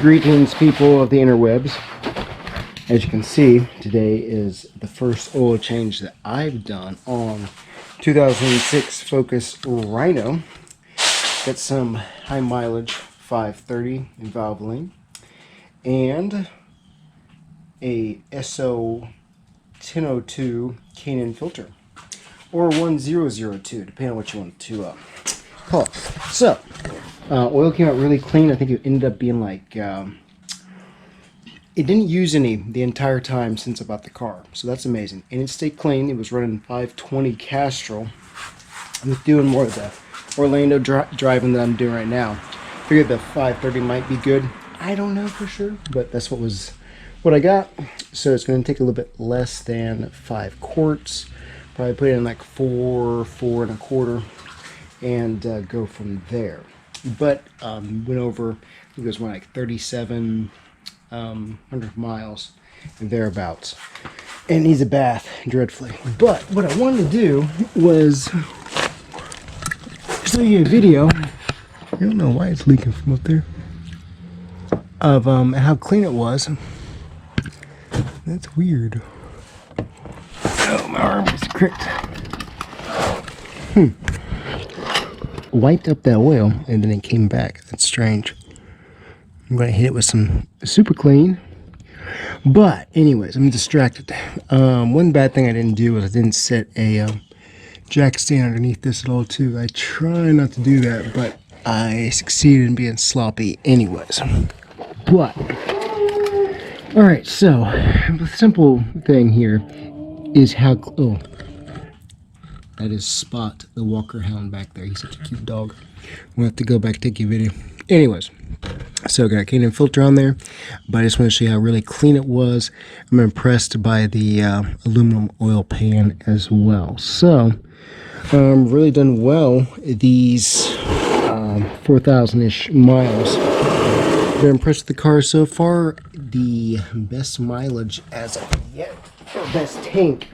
Greetings, people of the interwebs. As you can see, today is the first oil change that I've done on 2006 Focus Rhino. Got some high mileage 530 in Valvoline and a SO 1002 K&N filter, or 1002, depending on what you want to call it. So, oil came out really clean. I think it ended up being like, it didn't use any the entire time since I bought the car. So that's amazing. And it stayed clean. It was running 520 Castrol. I'm doing more of the Orlando driving that I'm doing right now. Figured the 530 might be good. I don't know for sure, but that's what I got. So it's going to take a little bit less than 5 quarts. Probably put it in like 4 and a quarter, and go from there. But went over, I think it was more like 3,700 miles and thereabouts. And needs a bath dreadfully. But what I wanted to do was show you a video. I don't know why it's leaking from up there. Of how clean it was. That's weird. Oh, my arm is cricked. Wiped up that oil and then it came back. That's strange. I'm going to hit it with some super clean. But anyways, I'm distracted. One bad thing I didn't do was I didn't set a jack stand underneath this at all too. I try not to do that, but I succeeded in being sloppy anyways. But alright, so the simple thing here is how that is Spot, the Walker Hound back there. He's such a cute dog. We'll have to go back and take a video. Anyways, so got a K&N filter on there, but I just want to show you how really clean it was. I'm impressed by the aluminum oil pan as well. So, really done well these 4,000-ish miles. Very impressed with the car so far. The best mileage as of yet, or best tank.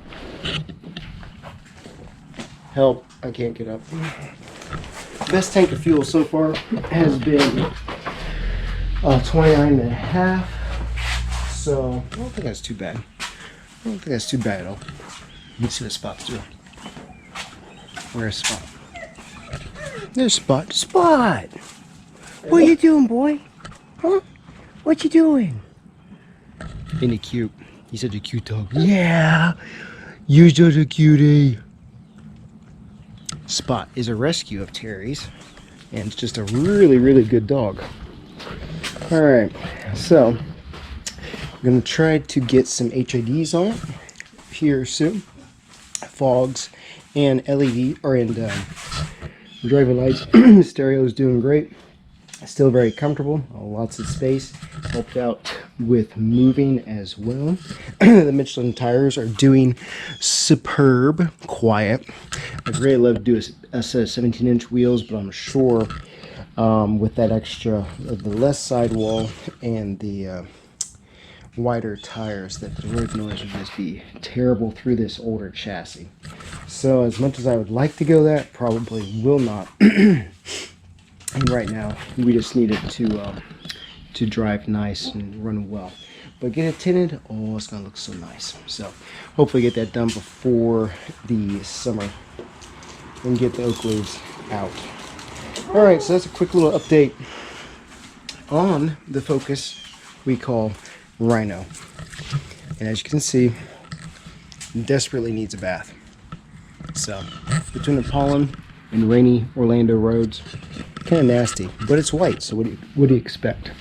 Help, I can't get up. Best tank of fuel so far has been 29 and a half. So, I don't think that's too bad. At all. Let's see what Spot's doing. Where's Spot? There's Spot. Spot! What you doing, boy? Huh? What you doing? Ain't he cute? He's such a cute dog. Yeah! You're such a cutie. Spot is a rescue of Terry's, and it's just a really, really good dog. Alright, so I'm going to try to get some HIDs on it here soon. Fogs and LED, driving lights. Stereo is doing great. Still very comfortable. Lots of space. Helped out with moving as well. The Michelin tires are doing superb. Quiet. I'd really love to do a set of 17-inch wheels, but I'm sure with that extra, the less sidewall and the wider tires, that the road noise would just be terrible through this older chassis. So as much as I would like to go that, probably will not. And right now, we just need it to drive nice and run well. But get it tinted, oh, it's gonna look so nice. So hopefully get that done before the summer and get the oak leaves out. All right, so that's a quick little update on the Focus we call Rhino. And as you can see, it desperately needs a bath. So between the pollen and rainy Orlando roads, kind of nasty, but it's white, so what do you expect?